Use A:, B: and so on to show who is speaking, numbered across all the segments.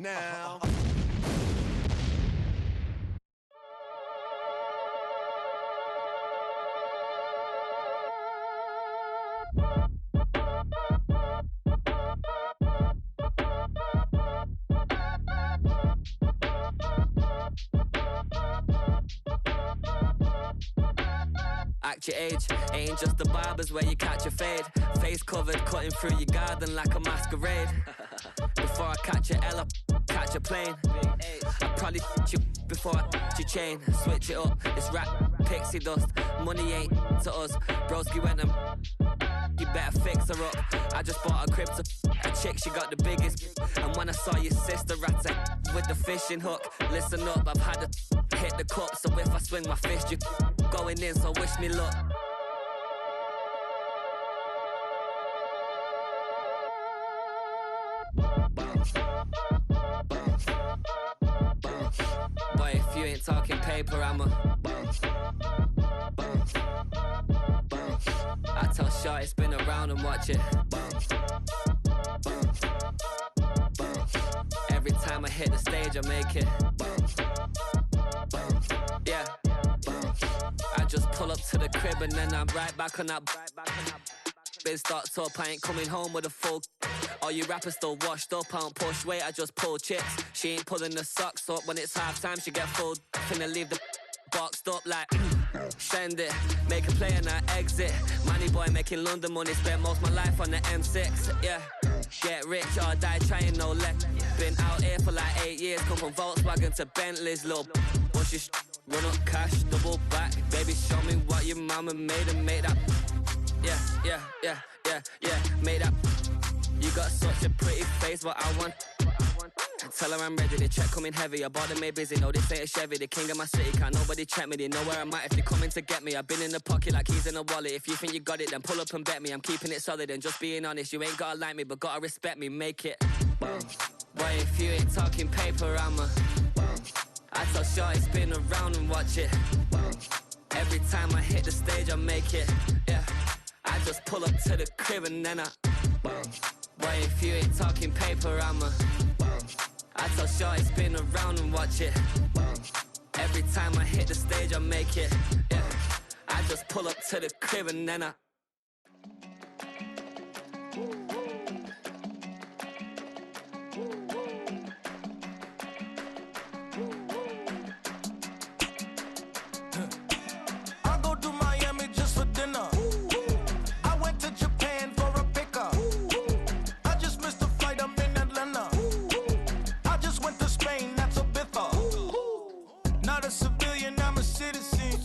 A: now.
B: Act your age, ain't just the barbers where you catch a fade. Face covered, cutting through your garden like a masquerade. Before I catch a L up, catch a plane. I probably you before I your chain. Switch it up, it's rap, pixie dust. Money ain't to us, broski went and you better fix her up. I just bought a crib to a chick, she got the biggest. And when I saw your sister rat with the fishing hook, listen up, I've had to hit the cup. So if I swing my fist, you going in, so wish me luck. Bounce, bounce, bounce. Boy, if you ain't talking paper, I'ma bounce, bounce, bounce. I tell Shorty spin around and watch it bounce, bounce, bounce. Every time I hit the stage, I make it bounce, bounce, yeah, bounce. I just pull up to the crib and then I'm right back on that. Biz starts up, I ain't coming home with a full. All you rappers still washed up, I don't push weight, I just pull chicks. She ain't pulling the socks up when it's half time, she get full. Finna leave the boxed up like send it, make a play and I exit. Money boy making London money, spent most of my life on the M6. Yeah, get rich or die trying, no let. Been out here for like 8 years, come from Volkswagen to Bentley's, little what's your run up cash, double back. Baby, show me what your mama made and make that. Yeah, yeah, yeah, yeah, yeah, made that. You got such a pretty face, what I want. Tell her I'm ready, the check coming heavy. I bought them made busy, no this ain't a Chevy. The king of my city, can't nobody check me. They know where I'm at if they coming to get me. I've been in the pocket like keys in a wallet. If you think you got it, then pull up and bet me. I'm keeping it solid and just being honest. You ain't gotta like me, but gotta respect me, make it bounce. Boy, if you ain't talking paper, I'ma bounce. I tell Shorty spin around and watch it bounce. Every time I hit the stage, I make it, yeah. I just pull up to the crib and then I bounce. Boy, if you ain't talking paper, I'ma bounce. I tell Shorty spin around and watch it bounce. Every time I hit the stage, I make it, yeah. I just pull up to the crib and then I
C: go to Miami just for dinner. I went to Japan for a pickup. I just missed the flight, I'm in Atlanta. I just went to Spain, that's a biffa. Not a civilian, I'm a citizen.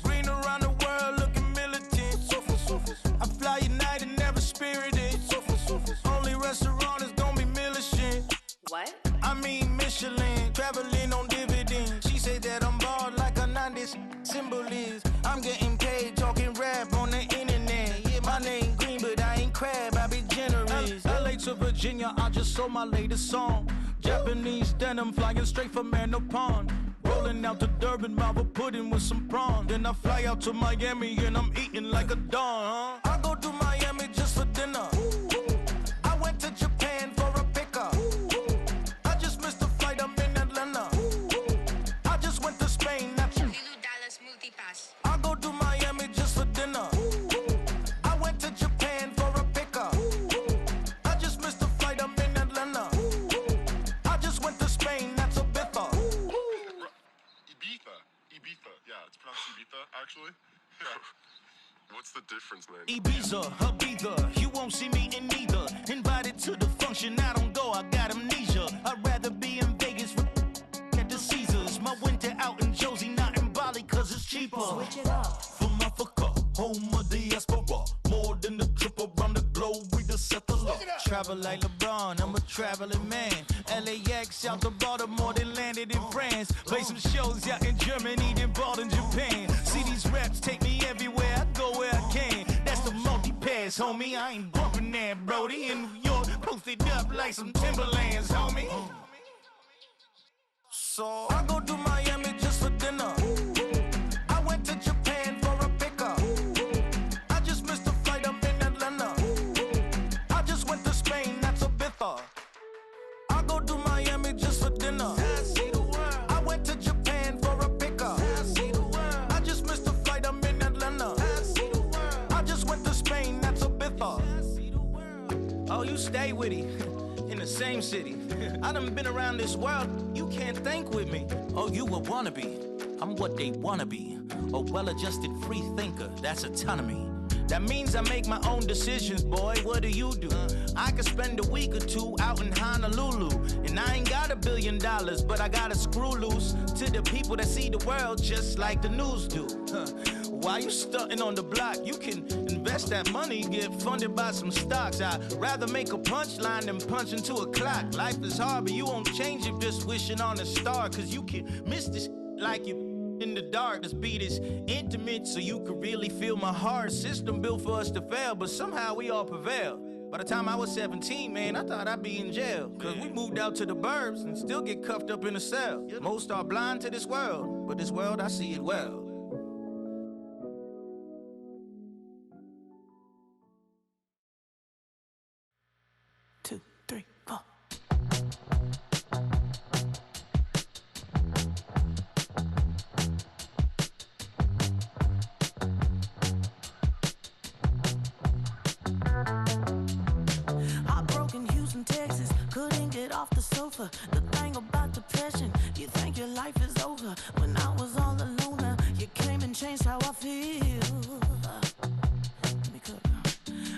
C: Green around the world, looking militant. I fly United, never spirited. Only restaurant is gonna be Michelin.
D: What?
C: I mean Michelin, traveling on dividends. She said that I'm bald like a 90s. Symbol is, I'm getting paid, talking rap on the internet. Yeah, my name green, but I ain't crab, I be generous. LA to Virginia, I just sold my latest song. Japanese denim, flying straight from Manapon. Rolling out to Durban, Malva pudding with some prawn. Then I fly out to Miami and I'm eating like a don, huh? I go to Miami just for dinner. I went to Japan for a pickup. I just missed the flight, I'm in Atlanta. I just went to Spain, that's I go to Miami just for dinner. I went to Japan for a pickup. I just missed the flight, I'm in Atlanta. I just went to Spain, that's a biffa.
E: Ibiza. Yeah, it's pronounced Ibiza, actually. Yeah. What's the difference, man?
C: Ibiza, Ibiza, you won't see me in neither. Invited to the function, I don't go, I got amnesia. I'd rather be in Vegas at the Caesars. My winter out in Josie, not in Bali, cause it's cheaper.
D: Switch it up.
C: From Africa, home of diaspora. More than the trip around the globe, we just set the law. Travel like LeBron, I'm a traveling man. LAX out to Baltimore, then landed in France. Play some shows out in Germany, then bought in Japan. See these raps take me everywhere, I go where I can. That's the multi-pass, homie, I ain't bumping that, Brody. In New York, posted up like some Timberlands, homie. So I go to Miami just for dinner. I went to Japan for a pickup. I just missed the flight, I'm in Atlanta. I just went to Spain, that's a biffa. I go to Miami you stay with him in the same city. I done been around this world, you can't think with me. Oh, you a wannabe, I'm what they wanna be. A well-adjusted free thinker, that's autonomy. That means I make my own decisions, boy, what do you do? I could spend a week or two out in Honolulu, and I ain't got $1 billion, but I got a screw loose to the people that see the world just like the news do. While you stunting on the block, you can invest that money, get funded by some stocks. I'd rather make a punchline than punch into a clock. Life is hard, but you won't change it just wishing on a star, cause you can miss this like you in the dark. This beat is intimate, so you could really feel my heart. System built for us to fail, but somehow we all prevail. By the time I was 17, man, I thought I'd be in jail. Cause we moved out to the burbs and still get cuffed up in a cell. Most are blind to this world, but this world, I see it well. Two, three, four.
A: Texas, couldn't get off the sofa. The thing about depression, you think your life is over. When I was all alone, you came and changed how I feel. Let me cook.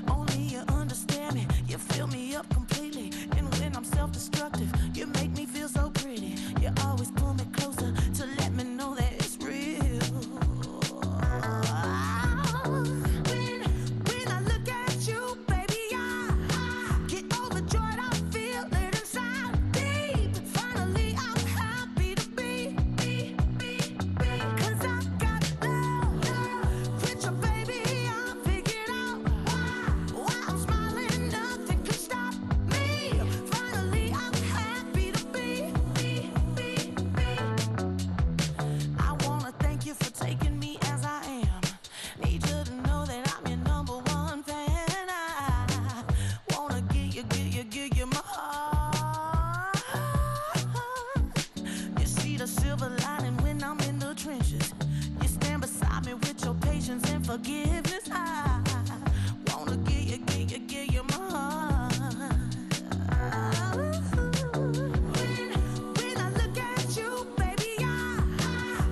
A: Only you understand me, you fill me up completely. And when I'm self-destructive, you make me feel so pretty. You always pull me closer to let me know that it's real. When I look at you, baby, I get overjoyed. I feel it inside deep. Finally, I'm happy to be. Cause I got love with your baby. I figured out why I'm smiling. Nothing can stop me. Finally, I'm happy to be. I wanna thank you for taking me as I am. Need you to know that I'm your number one fan. I wanna give you my heart. You see the silver lining when I'm in the trenches. You stand beside me with your patience and forgiveness. I wanna give you my heart. When I look at you, baby, I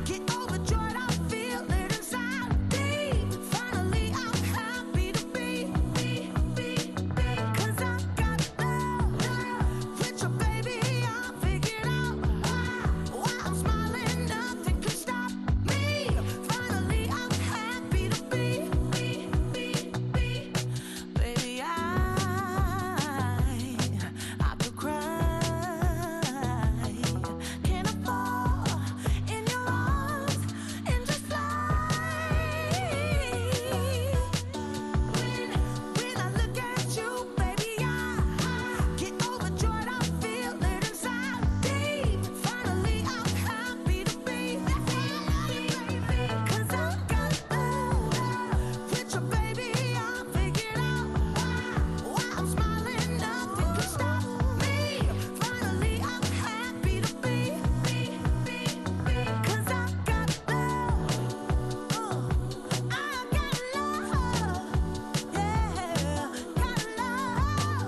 A: get overjoyed. I feel it inside deep. Finally, I'm happy to be. Cause I got love with your baby. I figured out why I'm smiling. Nothing can stop me. Finally, I'm happy to be. Baby, I could cry. Can I fall in your arms and just fly? When I look at you, baby, I get overjoyed. I feel it inside deep. Finally, I'm happy to be. Cause I got love with your baby. I figured out why I'm smiling. Nothing can stop me. Finally, I'm happy to be. Cause I got love. I got love. Yeah, got love.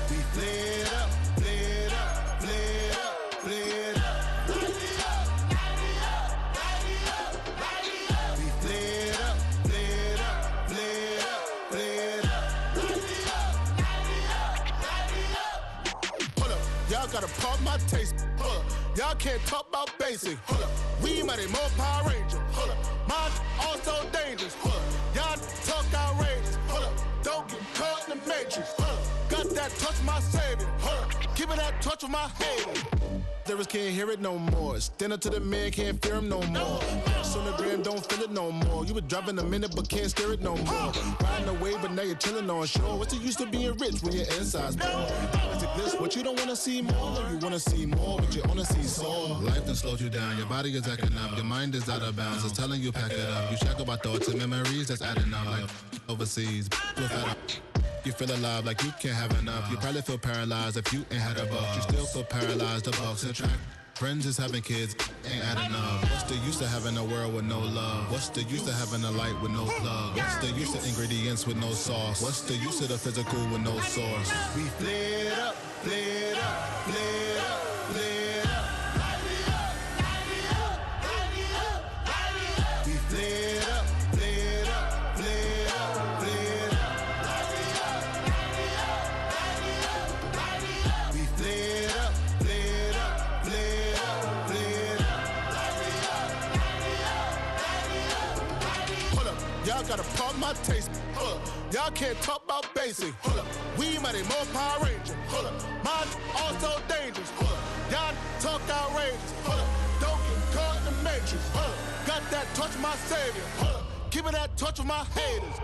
C: We played up, played up, played up, played up. We played up, played up, played up, played up.
E: Hold up, y'all gotta pump my taste. Hold up, y'all can't talk about basic. Hold up, we mighty more Power Ranger. Hold up,
C: Mine also dangerous. Y'all talk outrageous. Don't get caught in the matrix. Got that touch my savior. Keeping that touch with my haters. Lyrics can't hear it no more. Stand up to the man, can't fear him no more. On the gram, don't feel it no more. You were driving a minute, but can't steer it no more. Riding away, but now you're chilling on shore. What's the use of being rich when your inside's poor? It's a glitch, but you don't wanna see more. No, you wanna see more, but you wanna see sore. Life done slowed you down, your body is acting up, your mind is out of bounds. It's telling you pack it up. You shackle by thoughts and memories that's adding up like overseas. You feel alive like you can't have enough. You probably feel paralyzed if you ain't had a buck. You still feel paralyzed, the bucks and track. Friends is having kids, ain't adding up. What's the use of having a world with no love? What's the use of having a light with no plug? What's the use of ingredients with no sauce? What's the use of the physical with no source? We flared up, flared up, flared up, flared up. We flared up, flared up, flared up, flared up. We flared up, flared up, flared up, flared up. Hold up, y'all gotta pump my taste. Hold up, y'all can't talk about basic. Hold up, we mighty more Power Ranger. Hold up, mine also dangerous. Hold up, y'all talk outrageous. Hold up, don't get caught in the matrix. Hold up, got that touch my savior. Hold up, keeping that touch with my haters.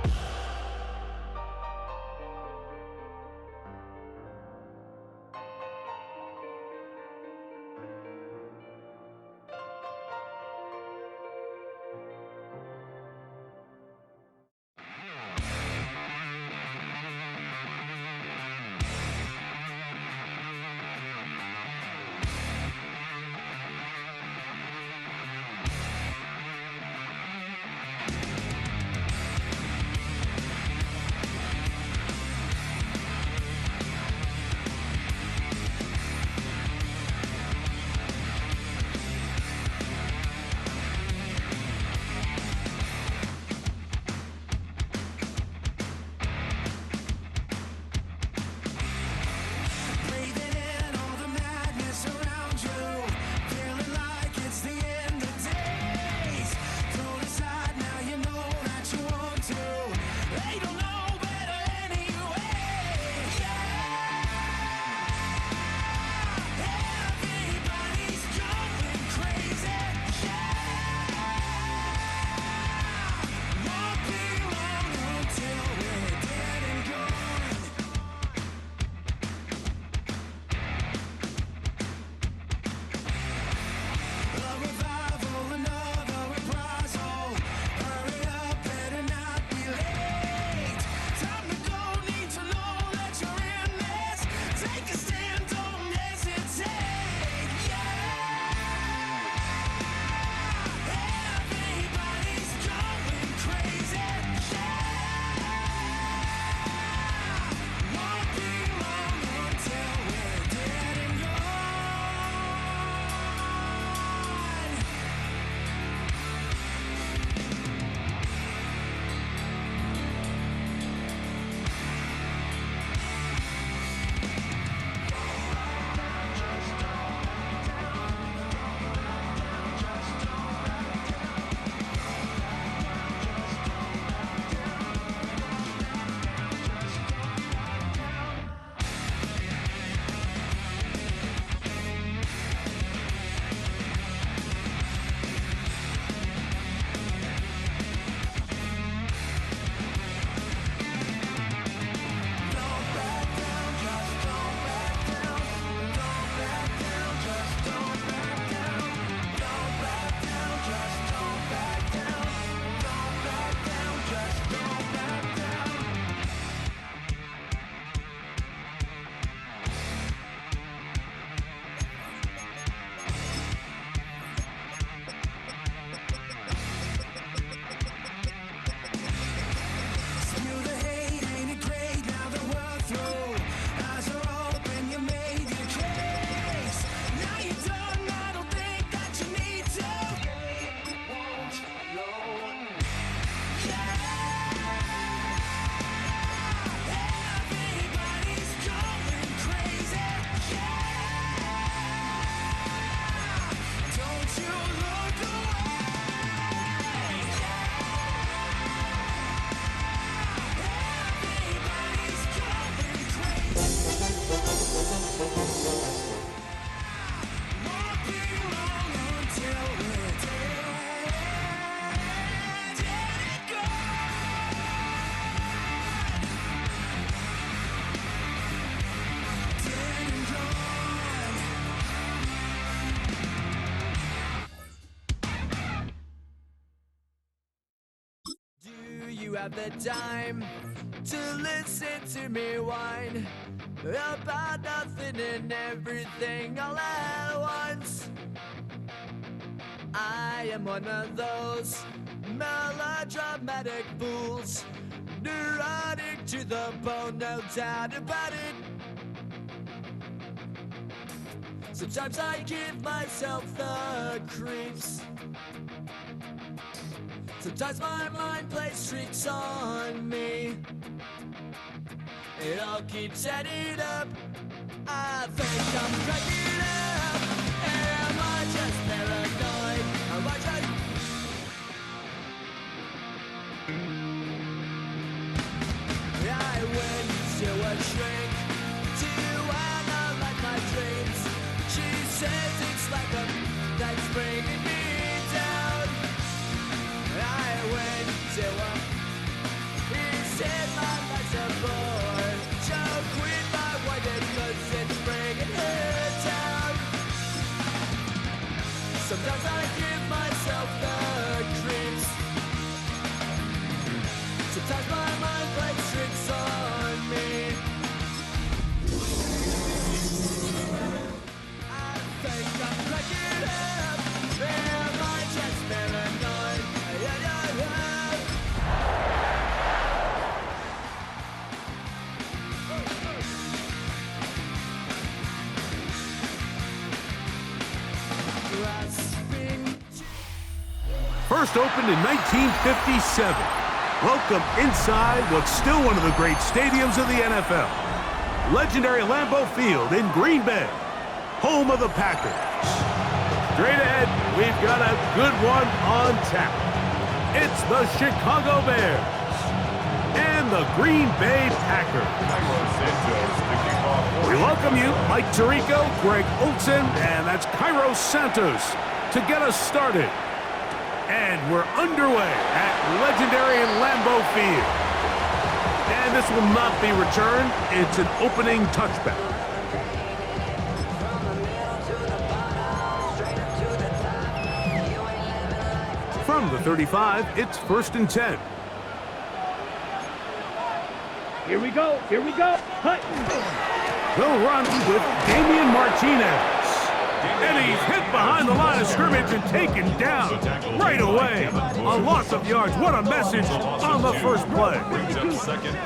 D: have the time to listen to me whine about nothing and everything all at once. I am one of those melodramatic fools, neurotic to the bone, no doubt about it. Sometimes I give myself the creeps. Sometimes my mind plays tricks on me. It all keeps adding up. I think I'm cracking up. Am I just paranoid? Am I just... I went to a shrink to analyze my dreams. She says it's like a that's bringing me down. I went to a... He said my life's a bore. Joe quit my wife because it's bringing her down. Sometimes I give myself the creeps. Sometimes my mind plays tricks on me. I think I'm cracking up. Am I just paranoid? Yeah, yeah, yeah. Grasping.
F: First opened in 1957. Welcome inside what's still one of the great stadiums of the NFL. Legendary Lambeau Field in Green Bay, home of the Packers. Straight ahead, we've got a good one on tap. It's the Chicago Bears and the Green Bay Packers. We welcome you, Mike Tirico, Greg Olson, and that's Cairo Santos to get us started. And we're underway at legendary Lambeau Field. And this will not be returned. It's an opening touchback. From the 35, it's 1st and 10.
G: Here we go. Hut.
F: They'll run with Damian Martinez. And he's hit behind the line of scrimmage and taken down right away. A loss of yards. What a message on the first play.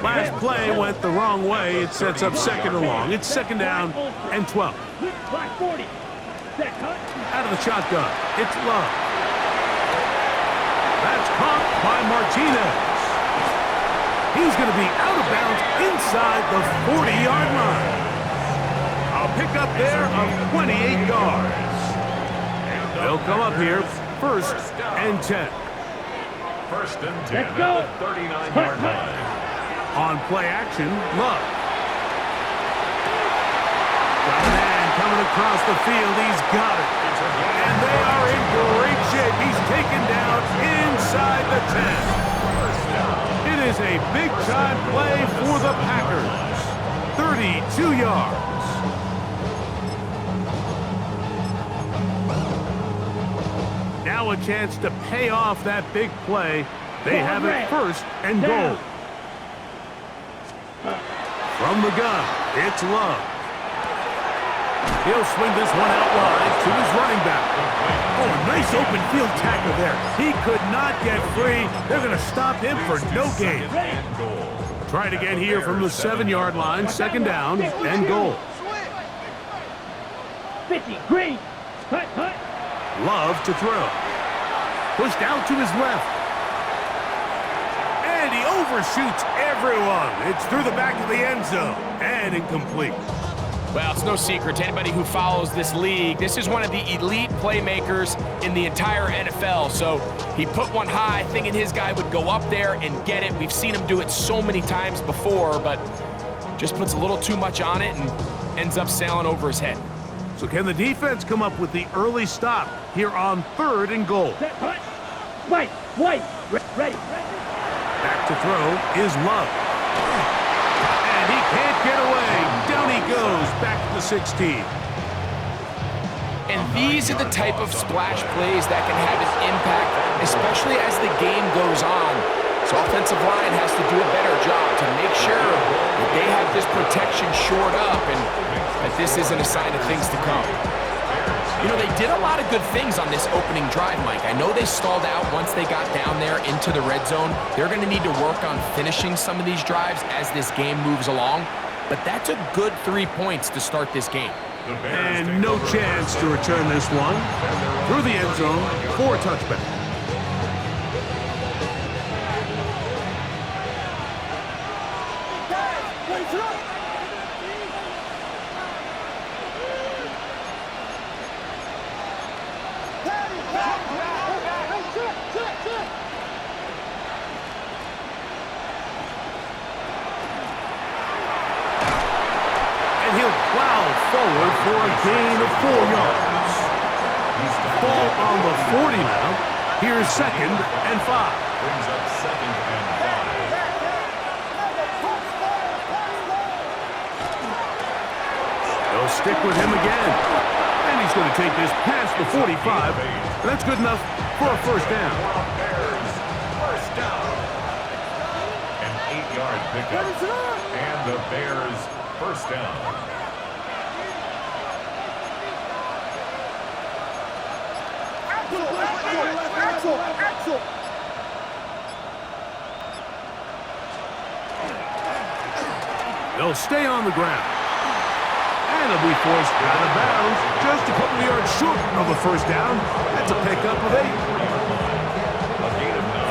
F: Last play went the wrong way. It sets up 2nd and long. It's 2nd down and 12. Out of the shotgun, it's Love. That's caught by Martinez. He's going to be out of bounds inside the 40-yard line. A pickup there of 28 yards. They'll come up here, 1st and 10.
E: 1st and 10 at the 39-yard line.
F: On play action, Love. Got a man coming across the field. He's got it. And they are in great shape. He's taken down inside the 10. It is a big-time play for the Packers. 32 yards. Now a chance to pay off that big play. They have it 1st and goal. From the gun, it's Love. He'll swing this one out wide to his running back. Oh, a nice open field tackle there. He could not get free. They're going to stop him for no gain. Try it again here from the 7-yard line. 2nd down and goal.
G: 50, green. Hut.
F: Love to throw. Pushed out to his left. And he overshoots everyone. It's through the back of the end zone and incomplete.
H: Well, it's no secret to anybody who follows this league. This is one of the elite playmakers in the entire NFL. So he put one high, thinking his guy would go up there and get it. We've seen him do it so many times before, but just puts a little too much on it and ends up sailing over his head.
F: So can the defense come up with the early stop here on 3rd and goal?
G: White, ready.
F: Back to throw is Love. And he can't get away. Down he goes, back to the 16.
H: And these are the type of splash plays that can have an impact, especially as the game goes on. So This offensive line has to do a better job to make sure that they have this protection shored up and that this isn't a sign of things to come. You know, they did a lot of good things on this opening drive, Mike. I know they stalled out once they got down there into the red zone. They're going to need to work on finishing some of these drives as this game moves along. But that's a good 3 points to start this game.
F: And no chance to return this one. Through the end zone for a touchback. Forward for a gain of 4 yards. Ball on the 40 now. Here's 2nd and 5.
I: Brings up 2nd and 5.
F: They'll stick with him again. And he's going to take this past the 45. And that's good enough for a first down.
I: Bears, first down. An 8-yard pickup. And the Bears, first down.
J: Axel.
F: They'll stay on the ground. And they'll be forced out of bounds just a couple of yards short of a first down. That's a pickup of 8.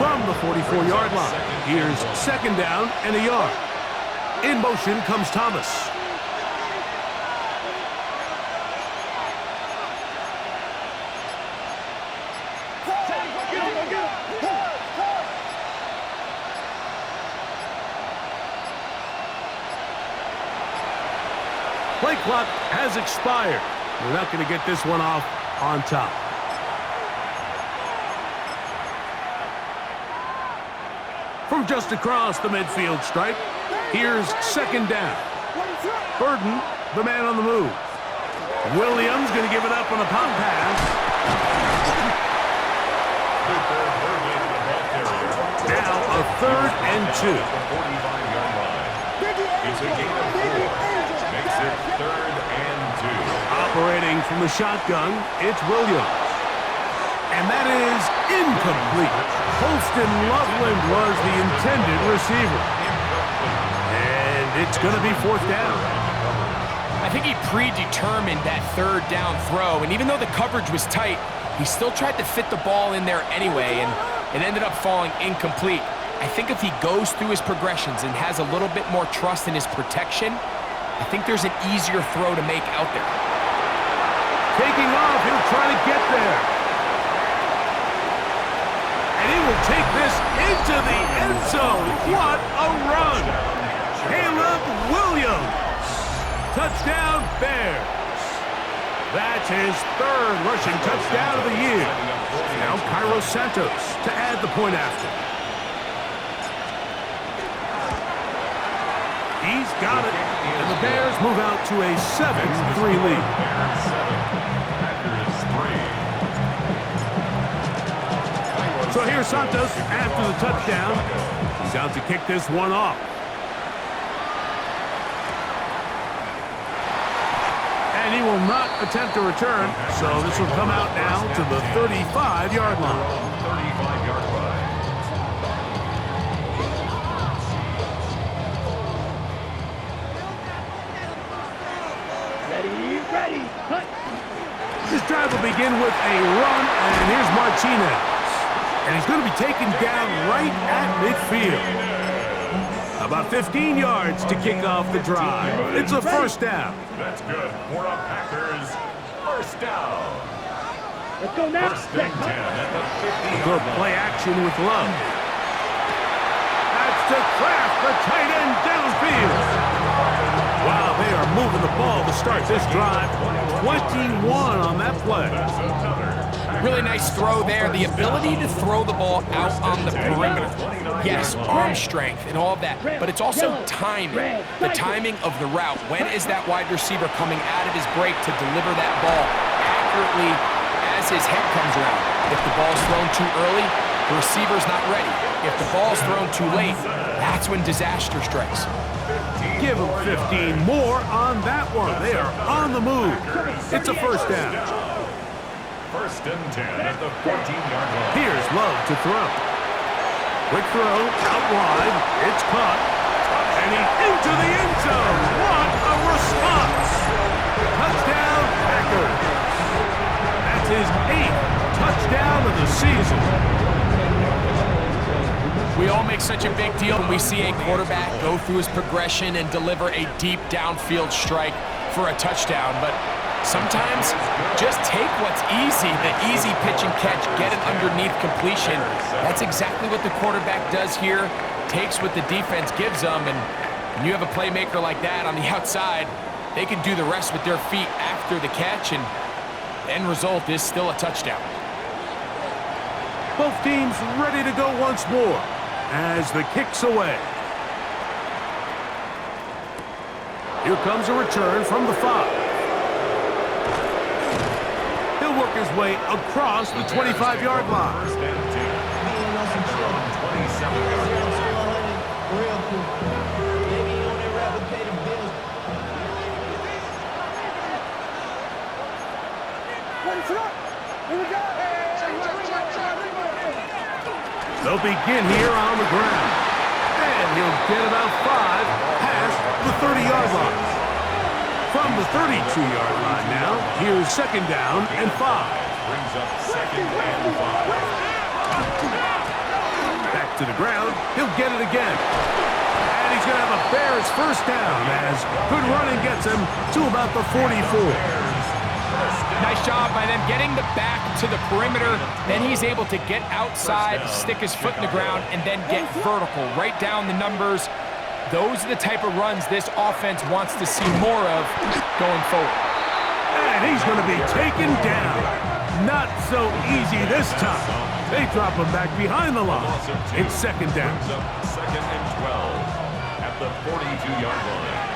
F: From the 44-yard line, here's 2nd down and a yard. In motion comes Thomas. Play clock has expired. We're not going to get this one off on top. From just across the midfield stripe, here's 2nd down. Burden, the man on the move. Williams going to give it up on a pop pass. Now a 3rd and 2.
I: It's a gain of 4. Makes it 3rd and 2.
F: Operating from the shotgun, it's Williams. And that is incomplete. Holston Loveland was the intended receiver. And it's going to be 4th down.
H: I think he predetermined that 3rd down throw, and even though the coverage was tight, he still tried to fit the ball in there anyway, and it ended up falling incomplete. I think if he goes through his progressions and has a little bit more trust in his protection, I think there's an easier throw to make out there.
F: Taking off, he'll try to get there. And he will take this into the end zone. What a run! Caleb Williams. Touchdown, Bears. That's his 3rd rushing touchdown of the year. Now Cairo Santos to add the point after. He's got it. And the Bears move out to a 7-3 lead. So here's Santos after the touchdown. He's out to kick this one off. And he will not attempt a return, so this will come out now to the 35-yard line.
I: 35-yard line.
G: Ready, cut.
F: This drive will begin with a run, and here's Martinez. And he's going to be taken down right at midfield. About 15 yards to kick off the drive. It's a first down.
I: That's good for a Packers first down.
G: Let's go now.
I: 1st and 10 at the 50-yard
F: Good
I: line.
F: play action with Love. That's to Kraft, the tight end downfield. Wow, they are moving the ball to start this drive. 21 on that play.
H: Really nice throw there. The ability to throw the ball out on the perimeter. Yes, arm strength and all of that, but it's also timing. The timing of the route. When is that wide receiver coming out of his break to deliver that ball accurately as his head comes around? If the ball's thrown too early, the receiver's not ready. if the ball's thrown too late, that's when disaster strikes.
F: Give them 15 more on that one. They are on the move. It's a first down.
I: First and 10 at the 14-yard line.
F: Here's Love to throw. Quick throw, out wide. It's caught. And he's into the end zone. What a response. Touchdown, Packers. That's his 8th touchdown of the season.
H: We all make such a big deal when we see a quarterback go through his progression and deliver a deep downfield strike for a touchdown, but sometimes just take what's easy, the easy pitch and catch, get it underneath completion. That's exactly what the quarterback does here, takes what the defense gives them, and when you have a playmaker like that on the outside, they can do the rest with their feet after the catch, and the end result is still a touchdown.
F: Both teams ready to go once more as the kick's away. Here comes a return from the 5. He'll work his way across the 25-yard line.
I: First and 10. From 27-yard line.
F: They'll begin here on the ground. And he'll get about 5 past the 30-yard line. From the 32-yard line now, here's second down and 5.
I: Brings up second and 5.
F: Back to the ground. He'll get it again. And he's going to have a Bears first down as good running gets him to about the 44.
H: Nice job by them getting the back to the perimeter. Then he's able to get outside, stick his foot in the ground, and then get vertical. Right down the numbers. Those are the type of runs this offense wants to see more of going forward.
F: And he's going to be taken down. Not so easy this time. They drop him back behind the line. It's second down.
I: Brings up second and 12 at the 42-yard line.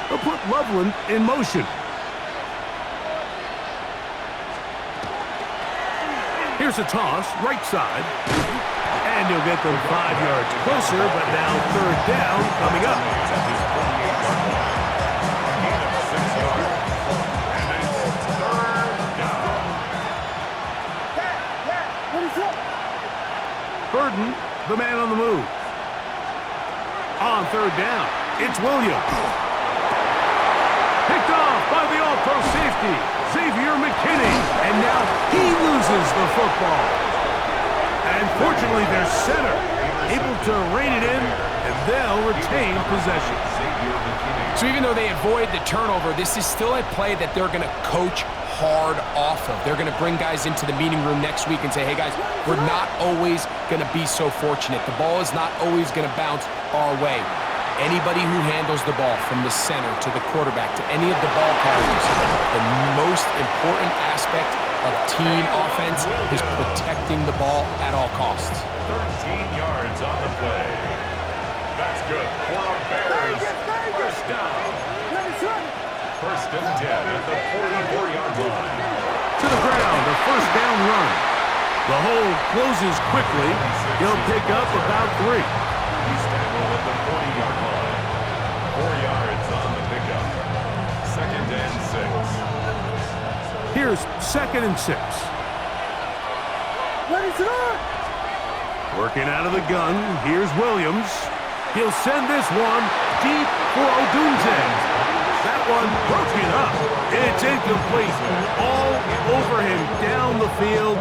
F: They'll put Loveland in motion. Here's a toss, right side. And he'll get them 5 yards closer, but now third down coming up.
I: Gain of 6 yards. And it's third down.
F: Burden, the man on the move. On third down, it's Williams. Picked off by the all-pro safety, Xavier McKinney. And now he loses the football. And fortunately, their center able to rein it in, and they'll retain possession.
H: So even though they avoid the turnover, this is still a play that they're going to coach hard off of. They're going to bring guys into the meeting room next week and say, hey guys, we're not always going to be so fortunate. The ball is not always going to bounce our way. Anybody who handles the ball from the center to the quarterback to any of the ball carriers, the most important aspect of team offense is protecting the ball at all costs.
I: 13 yards on the play. That's good for a Bears first down. First and 10 at the 44-yard line.
F: To the ground, a first down run. The hole closes quickly. He'll pick up about 3.
I: He's tackled at the 40-yard line. 4 yards on the pickup. Second and 6.
F: Here's second and 6. Working out of the gun, here's Williams. He'll send this one deep for Odunze. That one broken up. It's incomplete. All over him down the field.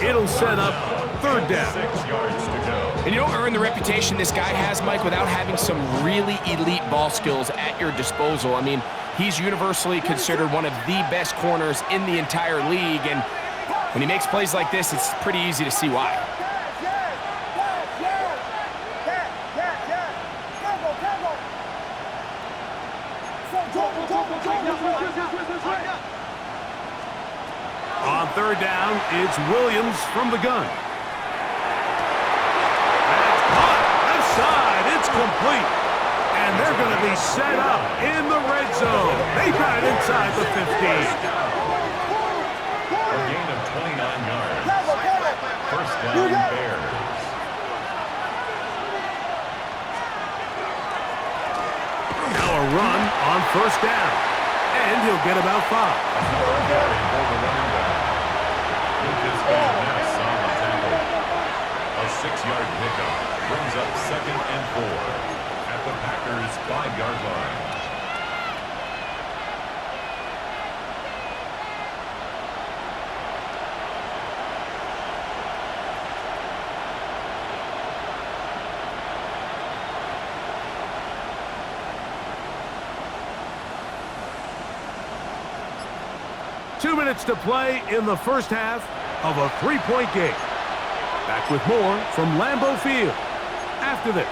F: It'll set up third down.
I: 6 yards to go.
H: And you don't earn the reputation this guy has, Mike, without having some really elite ball skills at your disposal. I mean, he's universally considered one of the best corners in the entire league, and when he makes plays like this, it's pretty easy to see why.
F: On third down, it's Williams from the gun. That's caught. Left side. It's complete. And they're going to be set up in the red zone. They got it inside the 15.
I: A gain of 29 yards. First down, Bears.
F: They'll run on first down, and he'll get about 5.
I: Lucas got a mess on the tackle. A 6-yard pickup brings up 2nd and 4 at the Packers' 5-yard line.
F: Two minutes to play in the first half of a 3-point game. Back with more from Lambeau Field after this.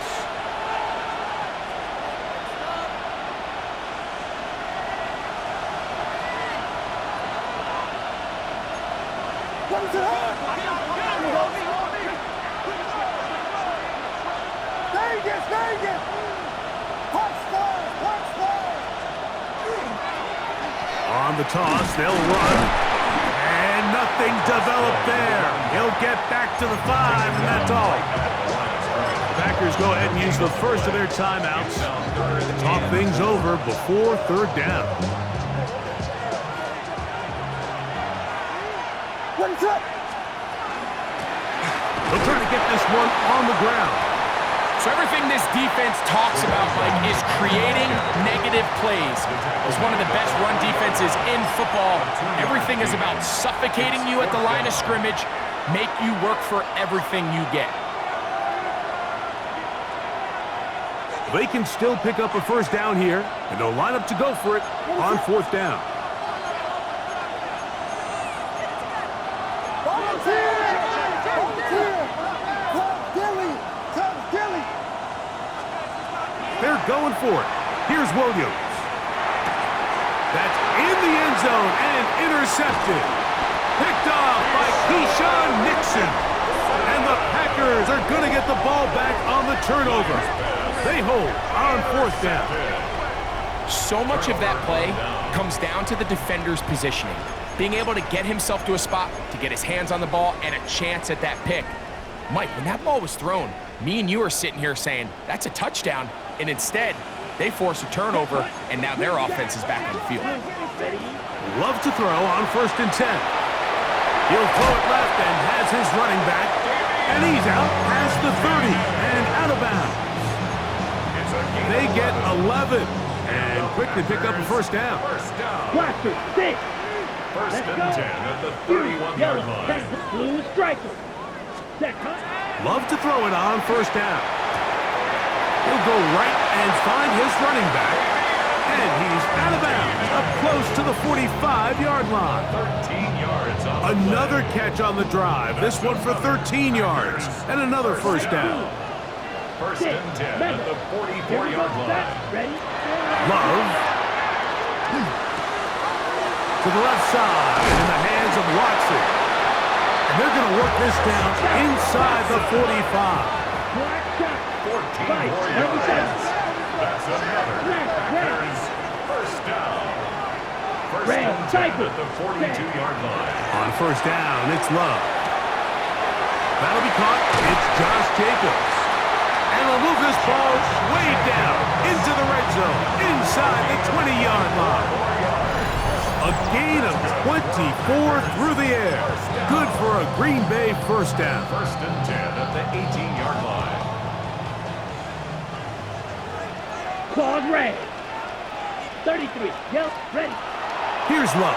F: On the toss, they'll run, and nothing developed there. He'll get back to the 5, and that's all. The Packers go ahead and use the first of their timeouts to talk things over before 3rd down. They'll try to get this one on the ground.
H: So everything this defense talks about, Mike, is creating negative plays. It's one of the best run defenses in football. Everything is about suffocating you at the line of scrimmage, make you work for everything you get.
F: They can still pick up a first down here, and they'll line up to go for it on 4th down. They're going for it. Here's Williams. That's in the end zone and intercepted. Picked off by Keyshawn Nixon. And the Packers are going to get the ball back on the turnover. They hold on 4th down.
H: So much of that play comes down to the defender's positioning. Being able to get himself to a spot, to get his hands on the ball, and a chance at that pick. Mike, when that ball was thrown, me and you are sitting here saying, that's a touchdown. And instead, they force a turnover, and now their offense is back on the field.
F: Love to throw on 1st and 10. He'll throw it left and has his running back. And he's out past the 30 and out of bounds. They get 11 and quickly pick up a first down.
G: Blaster, 6.
I: 1st and 10 at the 31-yard line.
G: Blue striker.
F: Love to throw it on 1st down. He'll go right and find his running back. And he's out of bounds, up close to the 45-yard line.
I: 13 yards on the
F: Another
I: play.
F: catch on the drive. This one for 13 yards. And another first down.
I: 1st and 10 at the 44-yard line.
G: Ready?
F: Love. To the left side in the hands of Watson. And they're going to work this down inside the 45.
I: 14 more yards. That's another Packers first down. 1st and 10 at the 42-yard line.
F: On 1st down, it's Love. That'll be caught. It's Josh Jacobs. And they'll move this ball way down into the red zone, inside the 20-yard line. A gain of 24 through the air. Good for a Green Bay first down.
I: 1st and 10 at the 18-yard line.
G: Claws red. 33. Yep, ready.
F: Here's Love.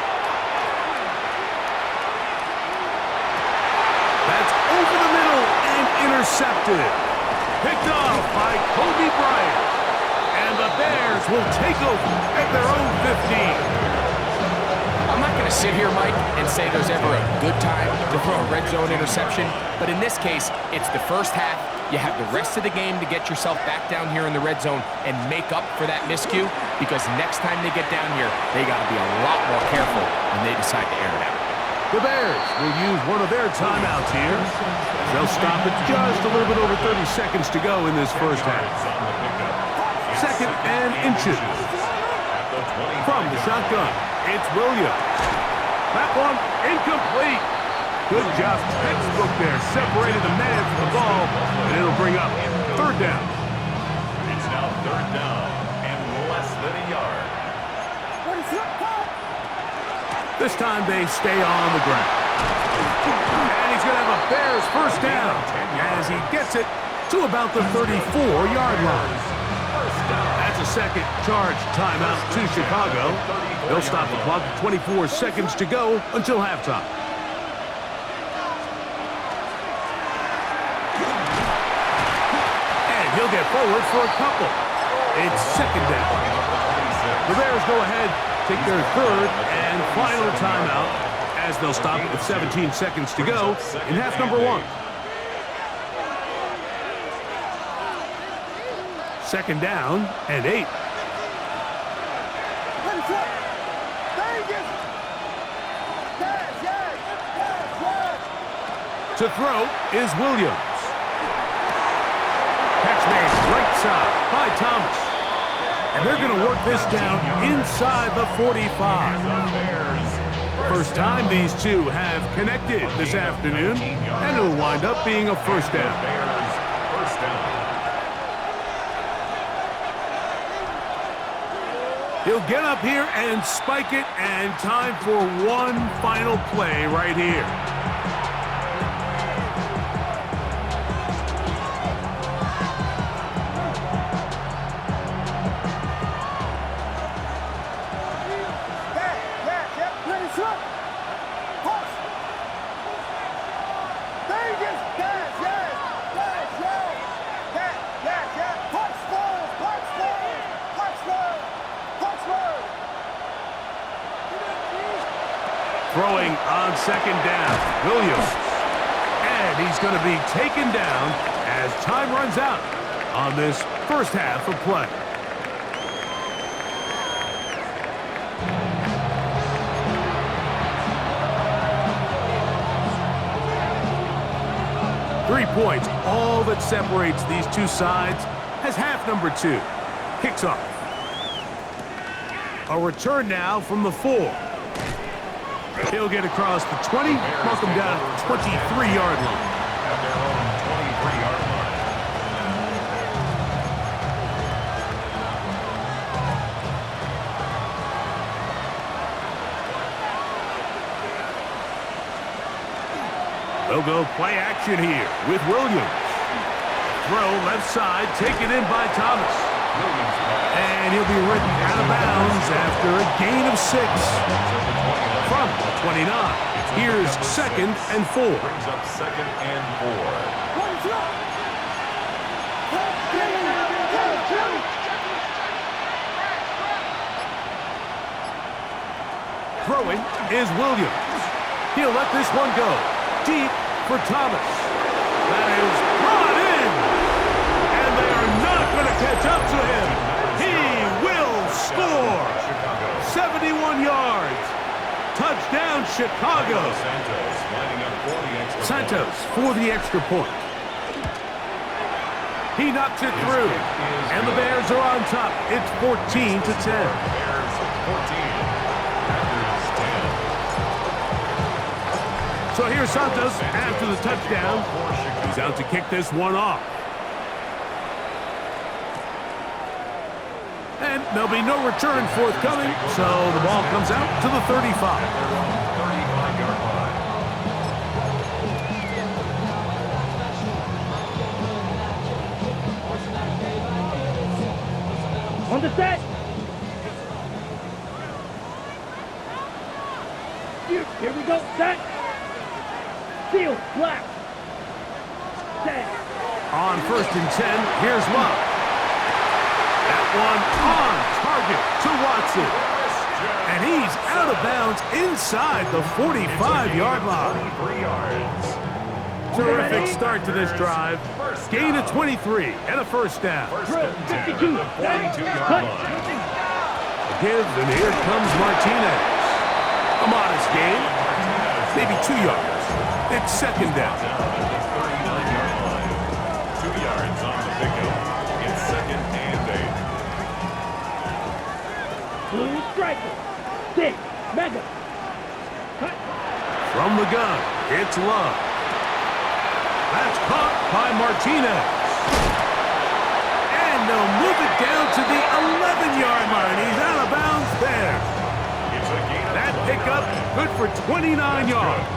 F: That's over the middle and intercepted. Picked off by Kobe Bryant. And the Bears will take over at their own 15.
H: I'm not going to sit here, Mike, and say there's ever a good time to throw a red zone interception, but in this case, it's the first half. You have the rest of the game to get yourself back down here in the red zone and make up for that miscue, because next time they get down here, they got to be a lot more careful when they decide to air it out.
F: The Bears will use one of their timeouts here. They'll stop it just a little bit over 30 seconds to go in this first half. 2nd and inches. From the shotgun, it's Williams. That one incomplete. Good job, textbook there. Separated the man from the ball, and it'll bring up 3rd down.
I: It's now 3rd down and less than within a yard.
F: This time they stay on the ground. And he's going to have a Bears first down as he gets it to about the 34-yard line. That's a second charge timeout to Chicago. They'll stop the clock with 24 seconds to go until halftime. And he'll get forward for a couple. It's second down. The Bears go ahead, take their third and final timeout as they'll stop it with 17 seconds to go in half number one. Second down and 8. To throw is Williams. Catch made right side by Thomas. And they're going to work this down inside the 45. First time these two have connected this afternoon, and it'll wind up being a first down. He'll get up here and spike it, and time for one final play right here. Throwing on second down, Williams. And he's going to be taken down as time runs out on this first half of play. Three points, all that separates these two sides as half number two kicks off. A return now from the 4. He'll get across the 20, mark him down at the 23-yard line.
I: At their own 23-yard line.
F: They'll go play action here with Williams. Throw left side, taken in by Thomas. And he'll be written out of bounds after a gain of 6. From the 29. Here's second and 4.
I: Brings up second and 4.
F: Throwing is Williams. He'll let this one go. Deep for Thomas. That is brought in. And they are not going to catch up to him. He will score. 71 yards. Touchdown, Chicago. Santos for the extra point. He knocks it through. And the Bears are on top. It's 14-10.
I: Bears 14.
F: So here's Santos after the touchdown. He's out to kick this one off. And there'll be no return forthcoming, so the ball comes out to the 35.
I: 35-yard line.
G: On the set. Here we go. Set. Field. Black. Set.
F: On first and 10, here's Love. That one on target to Watson. And he's out of bounds inside the 45-yard line.
I: 3 yards.
F: Terrific start to this drive. Gain of 23 and a first down.
I: First and 10 at the 42-yard line.
F: Give, and here comes Martinez. A modest gain, maybe 2 yards. It's second down.
I: Down at the 39-yard line. 2 yards on the pickup. It's second and 8.
G: Blue striker. 6. Mega. Cut.
F: From the gun, it's Love. That's caught by Martinez. And And they'll move it down to the 11-yard line. He's out of bounds there. That pickup good for 29 yards.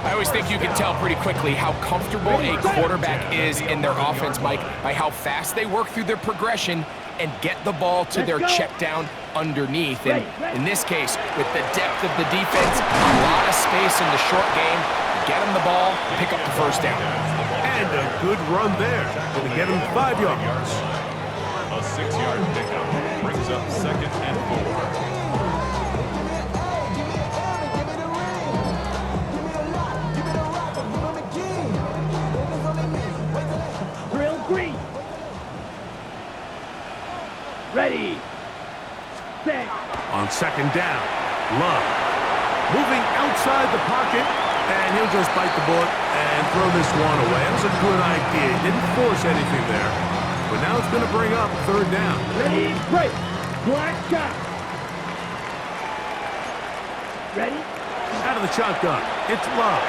H: I always think you can tell pretty quickly how comfortable a quarterback is in their offense, Mike, by how fast they work through their progression and get the ball to their check down underneath. And in this case, with the depth of the defense, a lot of space in the short game, get them the ball, pick up the first down.
F: And a good run there. Going to get him 5 yards.
I: A 6-yard pickup brings up 2nd and 4.
G: Drill green. Ready. Set.
F: On 2nd down, Love. Moving outside the pocket, and he'll just bite the bullet and throw this one away. That was a good idea. He didn't force anything there. But now it's going to bring up 3rd down.
G: Ready, break. Black shot. Ready?
F: Out of the shotgun, it's Love.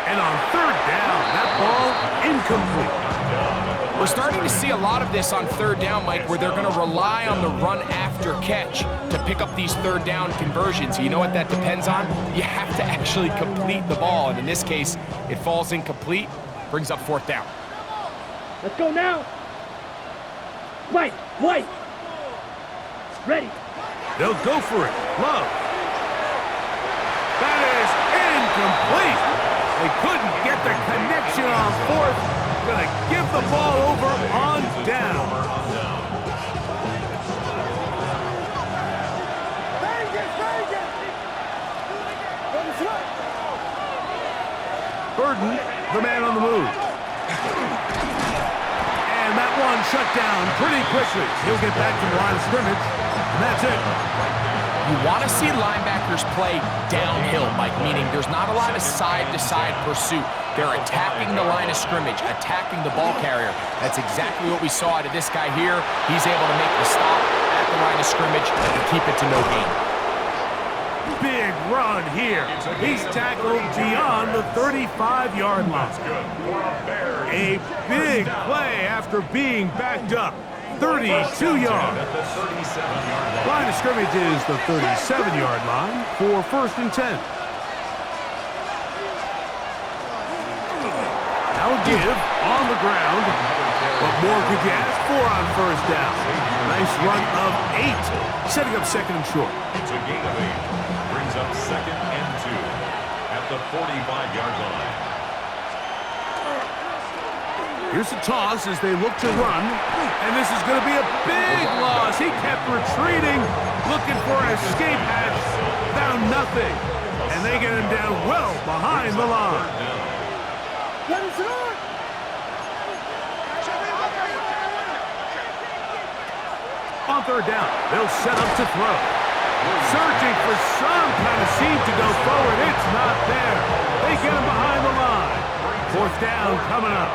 F: And on 3rd down, that ball incomplete.
H: We're starting to see a lot of this on 3rd down, Mike, where they're going to rely on the run after catch to pick up these 3rd down conversions. You know what that depends on? You have to actually complete the ball. And in this case, it falls incomplete, brings up 4th down.
G: Let's go now. White. Ready.
F: They'll go for it. Love. That is incomplete. They couldn't get the connection on 4th. Gonna give the ball over on down. Burden, the man on the move. And that one shut down pretty quickly. He'll get back to the line of scrimmage, and that's it.
H: You want to see linebackers play downhill, Mike, meaning there's not a lot of side-to-side pursuit. They're attacking the line of scrimmage, attacking the ball carrier. That's exactly what we saw out of this guy here. He's able to make the stop at the line of scrimmage and keep it to no gain.
F: Big run here. He's tackled beyond the 35-yard line. A big play after being backed up. 32 yards. Line of scrimmage is the 37-yard line for 1st and 10. Now a give on the ground. What more could you ask for on 1st down? Nice run of 8, setting up 2nd and short.
I: It's a gain of 8. Brings up 2nd and 2 at the 45-yard line.
F: Here's the toss as they look to run, and this is going to be a big loss. He kept retreating, looking for an escape hatch, found nothing, and they get him down well behind the line. On 3rd down, they'll set up to throw. Searching for some kind of seam to go forward. It's not there. They get him behind the line. 4th down coming up.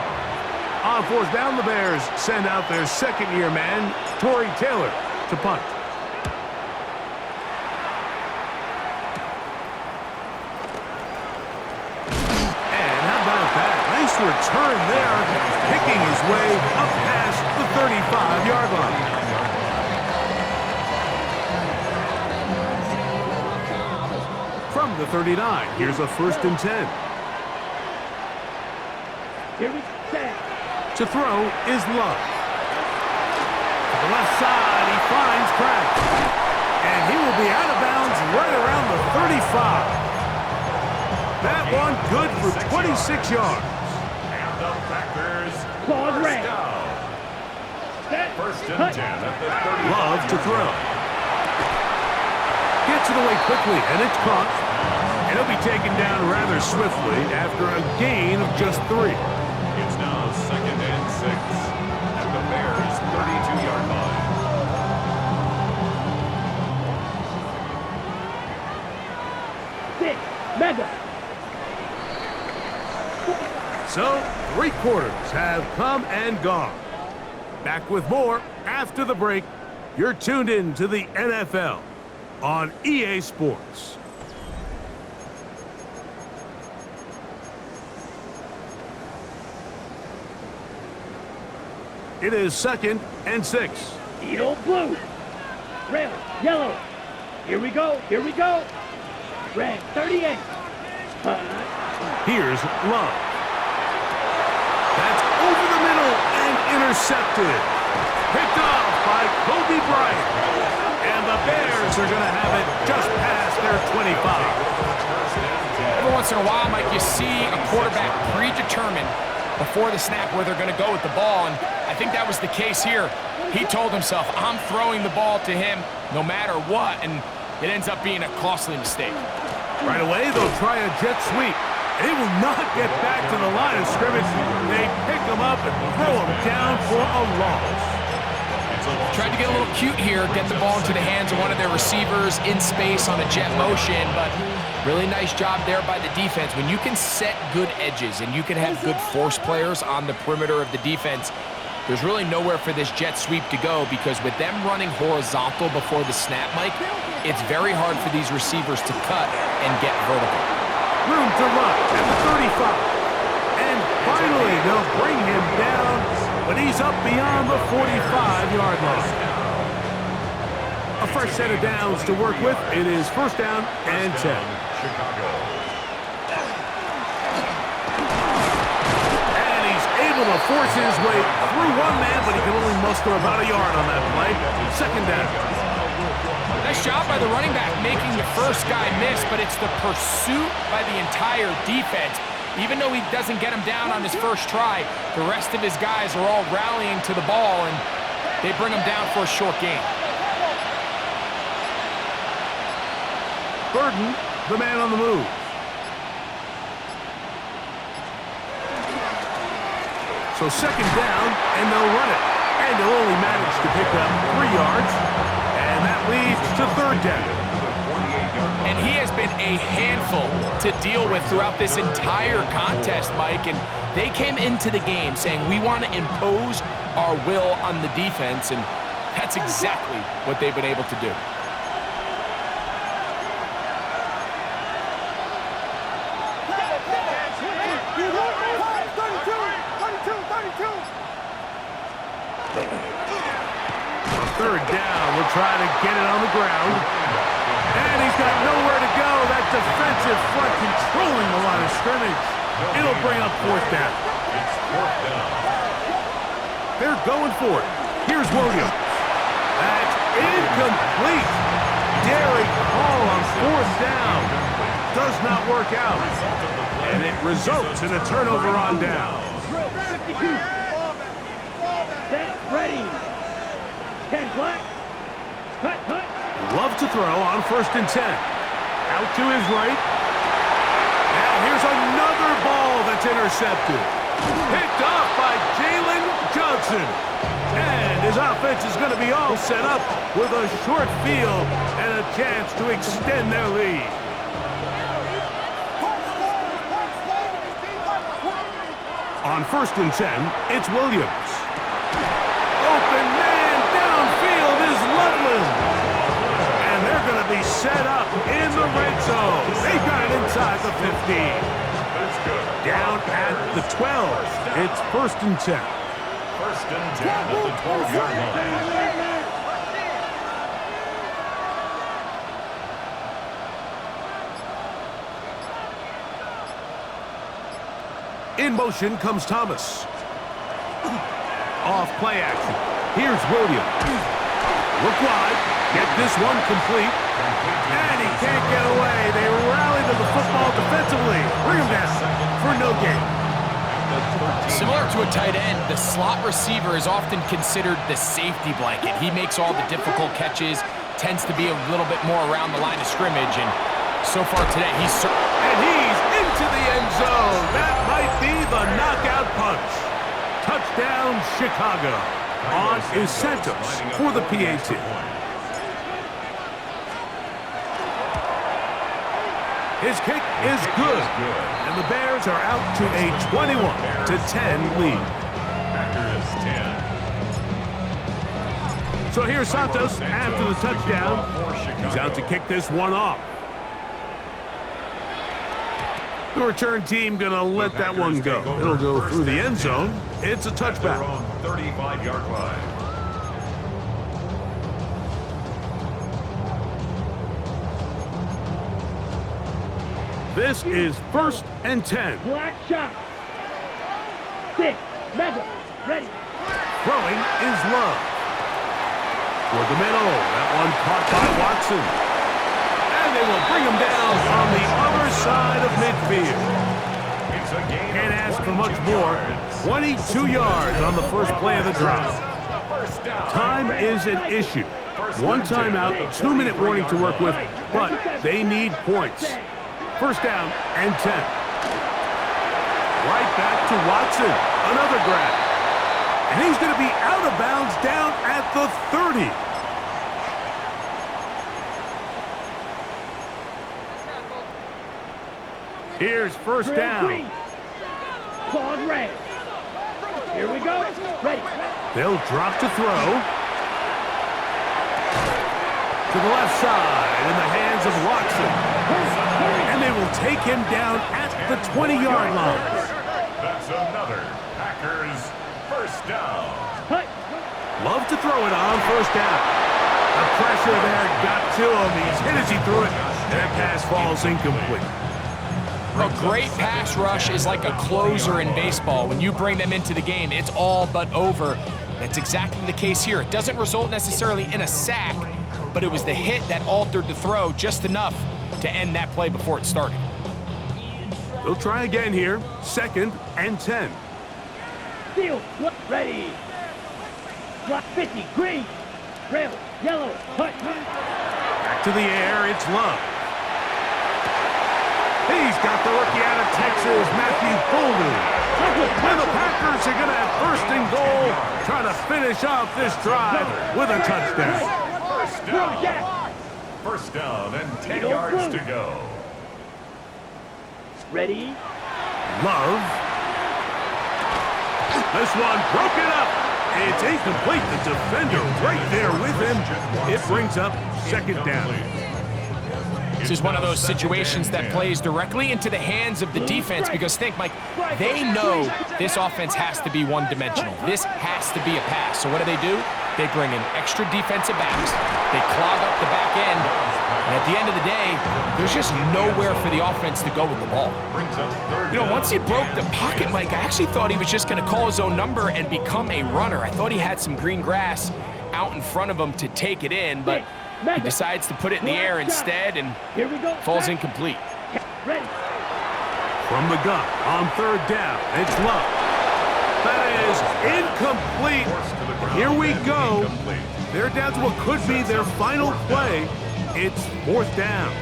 F: On 4th down, the Bears send out their 2nd-year man, Torrey Taylor, to punt. And how about that? Nice return there, picking his way up past the 35-yard line. From the 39, here's a 1st and 10.
G: Here we stand.
F: To throw is Love. To the left side, he finds Pratt. And he will be out of bounds right around the 35. That one good for 26 yards.
I: And the Packers
G: Claws red. Set.
I: 1st and 10 at the 30.
F: Love to throw. Gets it away quickly, and it's caught. And he'll be taken down rather swiftly after a gain of just 3.
I: It's now 2nd and 6 at the Bears' 32-yard line.
G: Six. Mega.
F: So, 3 quarters have come and gone. Back with more after the break. You're tuned in to the NFL on EA Sports. It is 2nd and 6.
G: Eat old blue. Red, yellow. Here we go. Here we go. Red, 38.
F: Here's Love. That's over the middle and intercepted. Picked off by Kobe Bryant. And the Bears are going to have it just past their 25.
H: Every once in a while, Mike, you see a quarterback predetermined before the snap where they're going to go with the ball, and I think that was the case here. He told himself, I'm throwing the ball to him no matter what, and it ends up being a costly mistake.
F: Right away, they'll try a jet sweep. They will not get back to the line of scrimmage. They pick them up and throw them down for a loss.
H: Tried to get a little cute here, get the ball into the hands of one of their receivers in space on a jet motion, but really nice job there by the defense. When you can set good edges and you can have good force players on the perimeter of the defense, there's really nowhere for this jet sweep to go, because with them running horizontal before the snap, Mike, it's very hard for these receivers to cut and get vertical.
F: Room to run at the 35. And finally, they'll bring him down, but he's up beyond the 45-yard line. A fresh set of downs to work with. It is 1st down and 10.
I: Chicago.
F: And he's able to force his way through one man, but he can only muster about a yard on that play. 2nd down.
H: Nice job by the running back making the first guy miss, but it's the pursuit by the entire defense. Even though he doesn't get him down on his first try, the rest of his guys are all rallying to the ball, and they bring him down for a short gain.
F: Burden, the man on the move. So 2nd down, and they'll run it. And they'll only manage to pick up 3 yards. And that leads to 3rd down.
H: And he has been a handful to deal with throughout this entire contest, Mike. And they came into the game saying, we want to impose our will on the defense. And that's exactly what they've been able to do.
F: Third down, we'll try to get it on the ground. And he's got nowhere to go. That defensive front controlling the line of scrimmage. It'll bring up 4th down.
I: It's 4th down.
F: They're going for it. Here's Williams. That's incomplete. Derek Hall on 4th down. Does not work out. And it results in a turnover on down.
G: Set, ready. 10 black. Cut.
F: Love to throw on 1st and 10. Out to his right. And here's another ball that's intercepted. Picked off by Jalen Johnson. And his offense is going to be all set up with a short field and a chance to extend their lead. On 1st and 10, it's Williams. Open man downfield is Loveland. And they're going to be set up in the red zone. They got it inside the 15.
I: That's good.
F: Down at the 12. It's 1st and 10.
I: 1st and 10 at the 12-yard line.
F: In motion comes Thomas. Off play action. Here's Williams. Look wide. Get this one complete. And he can't get away. They rally to the football defensively. Bring him down for no gain.
H: Similar to a tight end, the slot receiver is often considered the safety blanket. He makes all the difficult catches, tends to be a little bit more around the line of scrimmage, and so far today, he's
F: into the end zone. That might be the knockout punch. Touchdown, Chicago. On is Santos for the PAT. His kick is good. And the Bears are out to a 21-10 lead. So here's Santos after the touchdown. He's out to kick this one off. The return team gonna let that one go. It'll go through the end zone. It's a touchback.
I: 35-yard line.
F: This is 1st and 10.
G: Black shot. 6. Mega. Ready.
F: Throwing is Love. For the middle. That one caught by Watson. And they will bring him down on the other side of midfield. Can't ask for much more. 22 yards on the first play of the drive. Time is an issue. One timeout, 2-minute warning to work with, but they need points. 1st down and 10. Right back to Watson. Another grab. And he's going to be out of bounds down at the 30. Here's 1st down.
G: Claude Ray. Here we go. Ready.
F: They'll drop to throw. To the left side in the hands of Watson. And they will take him down at the 20-yard line.
I: That's another Packers 1st down.
F: Love to throw it on 1st down. The pressure there got to him. He's hit as he threw it. And that pass falls incomplete.
H: A great pass rush is like a closer in baseball. When you bring them into the game, it's all but over. That's exactly the case here. It doesn't result necessarily in a sack, but it was the hit that altered the throw just enough to end that play before it started.
F: They'll try again here. 2nd and 10.
G: Field. Ready. Block 50. Green. Red. Yellow. Hut.
F: Back to the air. It's Love. He's got the rookie out of Texas, Matthew Bolden. And the Packers are going to have 1st and goal, trying to finish off this drive with a touchdown.
I: 1st down and 10 yards to go.
G: Ready.
F: Love. This one broken up. It's incomplete. The defender right there with him. It brings up 2nd down.
H: This is one of those situations that plays directly into the hands of the defense because think, Mike, they know this offense has to be one-dimensional. This has to be a pass. So what do? They bring in extra defensive backs. They clog up the back end. And at the end of the day, there's just nowhere for the offense to go with the ball. You know, once he broke the pocket, Mike, I actually thought he was just going to call his own number and become a runner. I thought he had some green grass out in front of him to take it in, but he decides to put it in the air instead and falls incomplete.
F: From the gun on 3rd down, it's Love. That is incomplete. Here we go. They're down to what could be their final play. It's 4th down.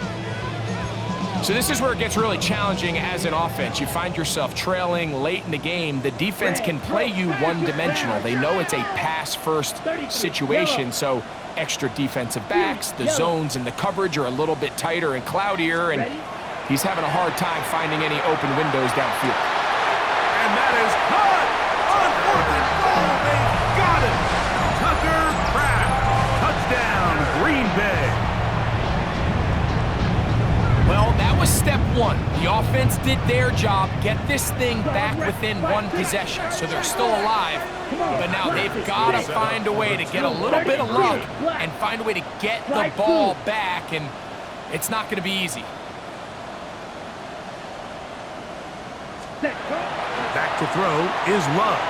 H: So this is where it gets really challenging as an offense. You find yourself trailing late in the game. The defense can play you one-dimensional. They know it's a pass-first situation, so extra defensive backs, the zones and the coverage are a little bit tighter and cloudier, and he's having a hard time finding any open windows downfield.
F: And that is caught on 4th and goal. They've got it. Tucker Kraft. Touchdown, Green Bay.
H: Well, that was step one. The offense did their job, get this thing back within one possession, so they're still alive. But now they've got to find a way to get a little bit of luck and find a way to get the ball back, and it's not going to be easy.
F: Back to throw is Love.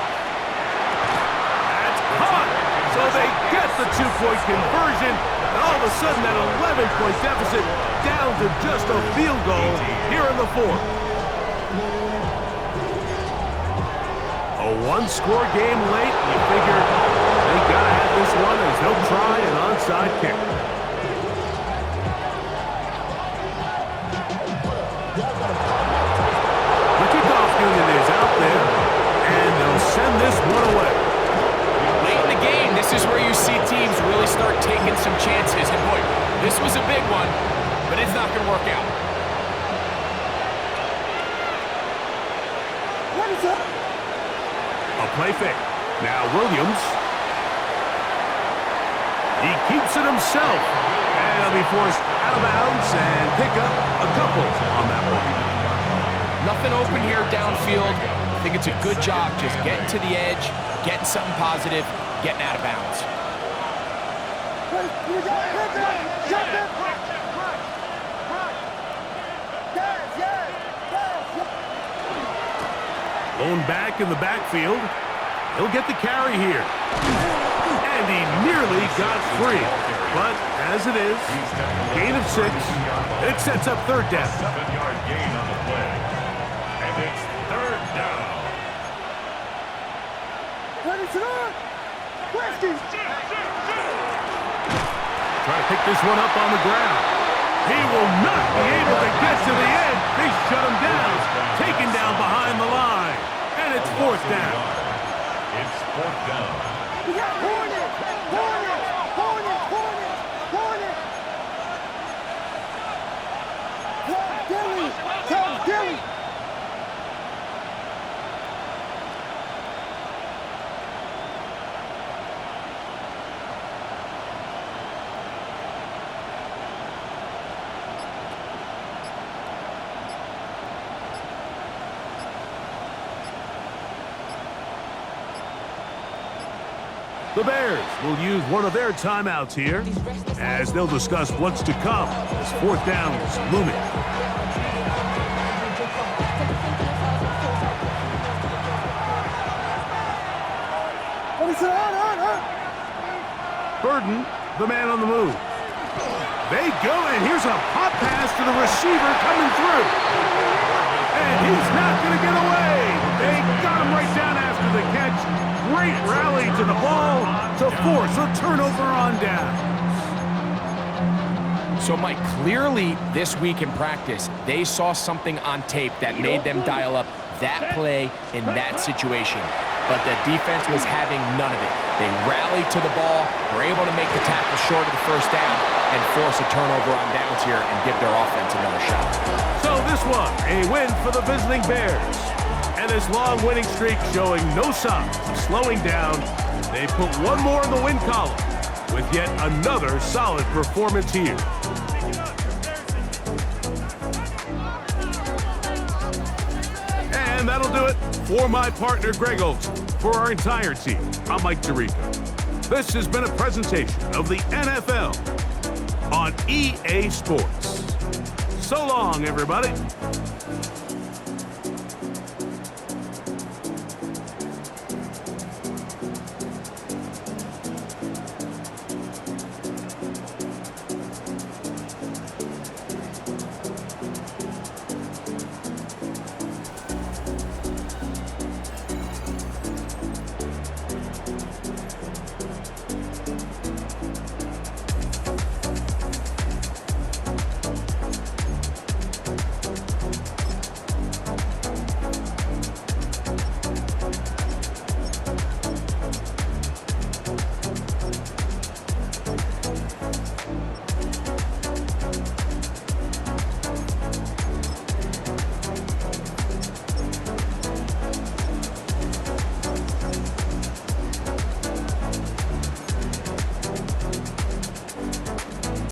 F: That's caught. So they get the 2-point conversion. And all of a sudden, that 11-point deficit down to just a field goal here in the 4th. A one-score game late. You figure they got to have this one as they'll try an onside kick. The kickoff unit is out there, and they'll send this one away.
H: Late in the game, this is where you see teams really start taking some chances. And boy, this was a big one, but it's not going to work out.
J: What is up?
F: A play fake. Now Williams. He keeps it himself. And he'll be forced out of bounds and pick up a couple on that one.
H: Nothing open here downfield. I think it's a good job just getting to the edge, getting something positive, getting out of bounds.
F: Blown back in the backfield. He'll get the carry here. And he nearly got free. But as it is, gain of 6. It sets up third down.
I: 7-yard gain on the play. And it's third down.
F: Try to pick this one up on the ground. He will not be able to get to the edge. They shut him down. Taken down behind the line. And it's fourth down.
I: It's fourth down.
J: We got Hornet! Hornet! Hornet! Hornet! Hornet! Come, Dilly! Come, Dilly!
F: The Bears will use one of their timeouts here as they'll discuss what's to come as fourth down is looming. Burden, the man on the move. They go, and here's a pop pass to the receiver coming through. And he's not going to get away. They got him right down after the catch. Great rally to the ball to force a turnover on down.
H: So, Mike, clearly this week in practice, they saw something on tape that made them dial up that play in that situation. But the defense was having none of it. They rallied to the ball, were able to make the tackle short of the first down, and force a turnover on downs here and give their offense another shot.
F: So this one, a win for the visiting Bears. And this long winning streak showing no signs of slowing down. They put one more in the win column with yet another solid performance here. And that'll do it for my partner, Greg Olson. For our entire team, I'm Mike Tirico. This has been a presentation of the NFL on EA Sports. So long, everybody.